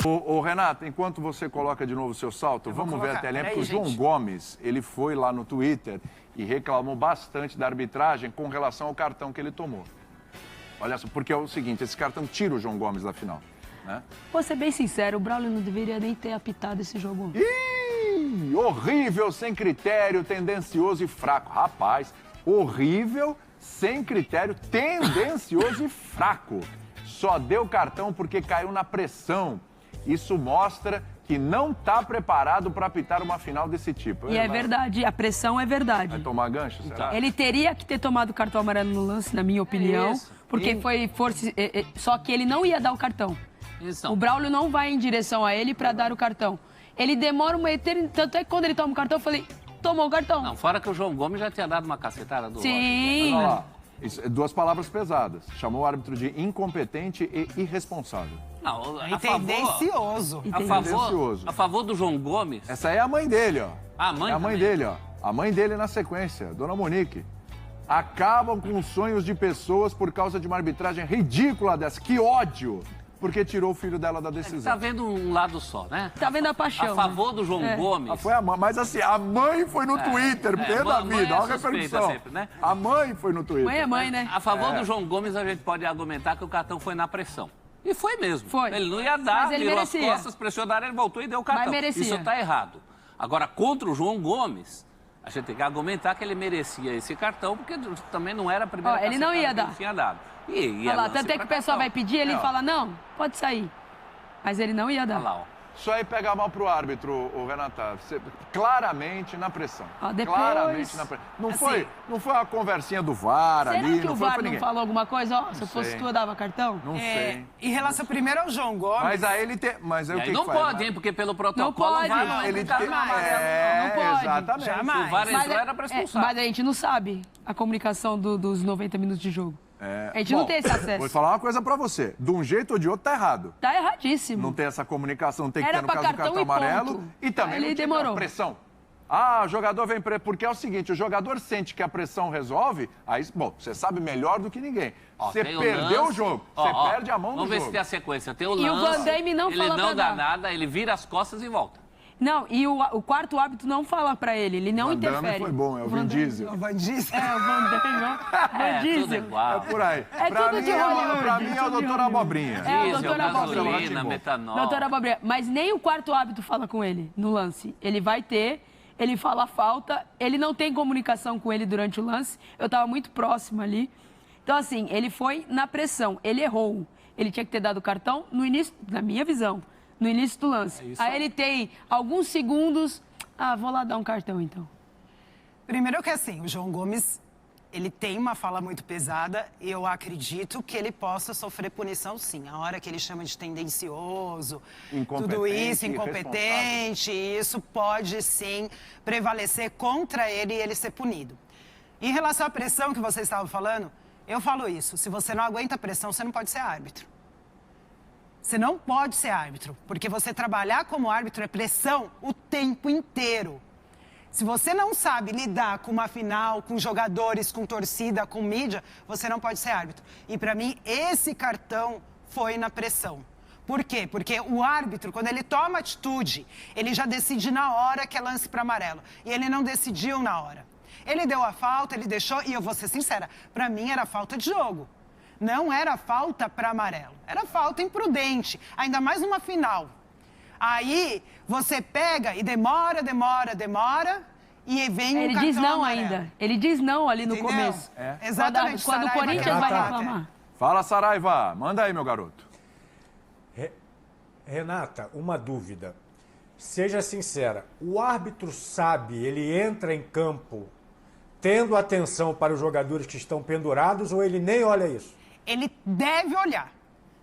Ô, Renato, enquanto você coloca de novo o seu salto, vamos ver a telinha, porque o João Gomes, ele foi lá no Twitter e reclamou bastante da arbitragem com relação ao cartão que ele tomou. Olha só, porque é o seguinte, esse cartão tira o João Gomes da final, né? Vou ser bem sincero, o Braulio não deveria nem ter apitado esse jogo. Ih, horrível, sem critério, tendencioso e fraco. Rapaz, horrível, sem critério, tendencioso e fraco. Só deu cartão porque caiu na pressão. Isso mostra que não está preparado para apitar uma final desse tipo. E é verdade, a pressão é verdade. Vai tomar gancho, será? Ele teria que ter tomado o cartão amarelo no lance, na minha opinião, porque foi força. Só que ele não ia dar o cartão. Isso. O Braulio não vai em direção a ele para dar o cartão. Ele demora uma eternidade. Tanto é que quando ele toma o cartão, eu falei, tomou o cartão. Não, fora que o João Gomes já tinha dado uma cacetada do Sim. Olha lá, duas palavras pesadas. Chamou o árbitro de incompetente e irresponsável. Não, tendencioso. A favor do João Gomes. Essa é a mãe dele, ó. A mãe é a mãe também. dele, ó. A mãe dele na sequência, Dona Monique. Acabam com os sonhos de pessoas por causa de uma arbitragem ridícula dessa. Que ódio! Porque tirou o filho dela da decisão. Tá vendo um lado só, né? Tá vendo a paixão. A favor do João Gomes. Foi a mãe, mas assim, a mãe foi no Twitter, da vida, olha a repercussão. Sempre, né? A mãe foi no Twitter. Mãe é mãe, né? A favor do João Gomes, a gente pode argumentar que o cartão foi na pressão. E foi mesmo. Foi. Ele não ia dar, Mas ele virou merecia. as costas, pressionaram, ele voltou e deu o cartão. Mas merecia. Isso tá errado. Agora, contra o João Gomes, a gente tem que argumentar que ele merecia esse cartão, porque também não era a primeira Ele não ia cacetada que dar. ele tinha dado. E Olha lá, tanto é que o pessoal vai pedir, ele fala, não, pode sair. Mas ele não ia dar. Olha lá, ó. Isso aí pega mal pro árbitro, o Renata. Claramente na pressão. Depois... Claramente na pressão. Não foi uma conversinha do VAR Será ali, que não o foi VAR pra não ninguém. falou alguma coisa? Ó, se eu fosse sei. tu, eu dava cartão? Não sei. Em relação primeiro ao João Gomes... Mas aí ele tem... Mas aí o E aí que não que faz, pode, né? hein? Porque pelo protocolo Não pode. vai não Ele entra tem... no amarelo. Não pode. Exatamente. Jamais. O VAR Mas, entrou, era pra expulsar. mas a gente não sabe a comunicação dos 90 minutos de jogo. A gente não tem esse acesso. Vou falar uma coisa pra você. De um jeito ou de outro tá errado. Tá erradíssimo. Não tem essa comunicação, não tem que Era ter no pra caso do cartão cartão e amarelo. ponto. E também Ele não tinha demorou. pressão. Ah, o jogador vem preso. Porque é o seguinte, o jogador sente que a pressão resolve, aí, bom, você sabe melhor do que ninguém. Você Tem o perdeu lance. o jogo, você perde a mão do Vamos ver jogo. se tem a sequência. Tem o E o lance, Van Damme não ele fala não pra dá dar. nada, ele vira as costas e volta. Não, e o quarto árbitro não fala pra ele não Van Damme interfere. foi bom, é o Vin Diesel. Van Diesel. É, o Van Damme, ó. Van Tudo Diesel. igual. Por aí. É pra tudo mim, de Hollywood, pra mim é o tudo de doutor Hollywood. Abobrinha. É, o Diesel, doutor Abobrinha. gasolina, metanol. Doutora Abobrinha, mas nem o quarto árbitro fala com ele no lance. Ele vai ter, ele fala a falta, ele não tem comunicação com ele durante o lance. Eu tava muito próximo ali. Então, assim, ele foi na pressão, ele errou. Ele tinha que ter dado o cartão no início, na minha visão, no início do lance. Aí ele tem alguns segundos, vou lá dar um cartão então. Primeiro que assim, o João Gomes, ele tem uma fala muito pesada e eu acredito que ele possa sofrer punição sim. A hora que ele chama de tendencioso, tudo isso, incompetente, isso pode sim prevalecer contra ele e ele ser punido. Em relação à pressão que vocês estavam falando, eu falo isso, se você não aguenta a pressão, você não pode ser árbitro. Você não pode ser árbitro, porque você trabalhar como árbitro é pressão o tempo inteiro. Se você não sabe lidar com uma final, com jogadores, com torcida, com mídia, você não pode ser árbitro. E para mim, esse cartão foi na pressão. Por quê? Porque o árbitro, quando ele toma atitude, ele já decide na hora que é lance para amarelo. E ele não decidiu na hora. Ele deu a falta, ele deixou, e eu vou ser sincera, para mim era falta de jogo. Não era falta para amarelo, era falta imprudente, ainda mais numa final. Aí você pega e demora, e vem um Ele cartão diz não amarelo. ainda. Ele diz não ali no Entendeu? começo. Exatamente. Quando o Saraiva Corinthians quer vai bater. reclamar. Fala, Saraiva. Manda aí, meu garoto. Renata, uma dúvida. Seja sincera, o árbitro sabe, ele entra em campo tendo atenção para os jogadores que estão pendurados ou ele nem olha isso? Ele deve olhar.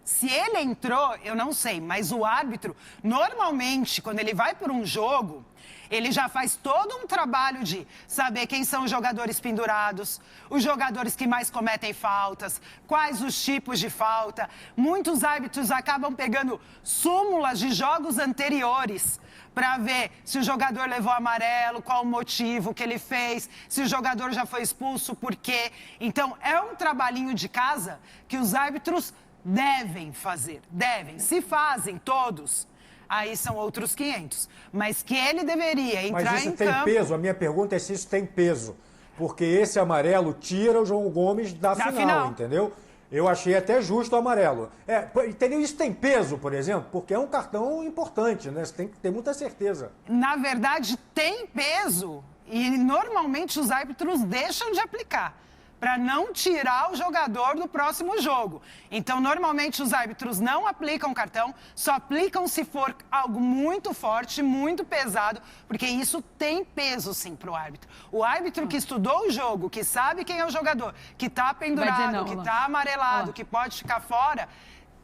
Se ele entrou, eu não sei, mas o árbitro, normalmente, quando ele vai por um jogo, ele já faz todo um trabalho de saber quem são os jogadores pendurados, os jogadores que mais cometem faltas, quais os tipos de falta. Muitos árbitros acabam pegando súmulas de jogos anteriores para ver se o jogador levou amarelo, qual o motivo que ele fez, se o jogador já foi expulso, por quê. Então, é um trabalhinho de casa que os árbitros devem fazer, devem. Se fazem todos, aí são outros 500. Mas que ele deveria entrar em campo... Mas isso tem peso? A minha pergunta é se isso tem peso. Porque esse amarelo tira o João Gomes da final, entendeu? Eu achei até justo o amarelo. Entendeu? Isso tem peso, por exemplo? Porque é um cartão importante, né? Você tem que ter muita certeza. Na verdade, tem peso. E normalmente os árbitros deixam de aplicar, para não tirar o jogador do próximo jogo. Então, normalmente, os árbitros não aplicam cartão, só aplicam se for algo muito forte, muito pesado, porque isso tem peso, sim, para o árbitro. O árbitro que estudou o jogo, que sabe quem é o jogador, que está pendurado, que está amarelado, que pode ficar fora...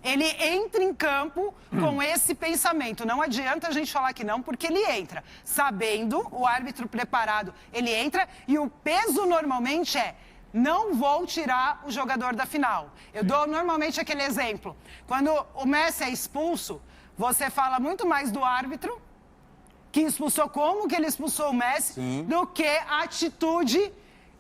Ele entra em campo com esse pensamento. Não adianta a gente falar que não, porque ele entra. Sabendo, o árbitro preparado, ele entra e o peso normalmente é: não vou tirar o jogador da final. Eu dou normalmente aquele exemplo. Quando o Messi é expulso, você fala muito mais do árbitro, que expulsou, como que ele expulsou o Messi, do que a atitude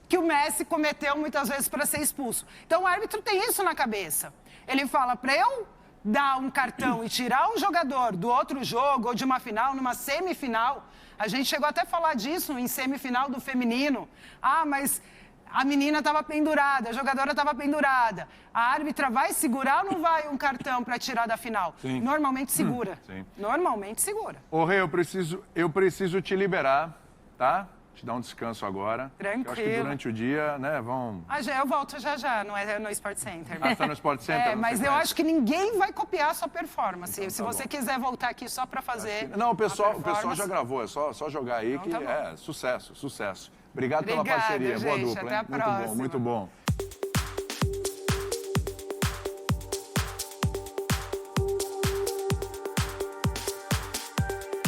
que o Messi cometeu muitas vezes para ser expulso. Então o árbitro tem isso na cabeça. Ele fala, para eu dar um cartão e tirar um jogador do outro jogo, ou de uma final, numa semifinal, a gente chegou até a falar disso em semifinal do feminino. Ah, mas a menina estava pendurada, a jogadora estava pendurada. A árbitra vai segurar ou não vai um cartão para tirar da final? Sim. Normalmente segura. Normalmente segura. Ô, Rei, eu preciso te liberar, tá? Te dar um descanso agora. Tranquilo. Eu acho que durante o dia, né, vão... Eu volto já, não é no Sport Center. Ah, tá no Sport Center? Mas eu acho que ninguém vai copiar a sua performance. Então, se você quiser voltar aqui só para fazer... Não, o pessoal já gravou, é só jogar aí, então, que é sucesso. Obrigado pela parceria, boa dupla, Até a hein? próxima. Muito bom.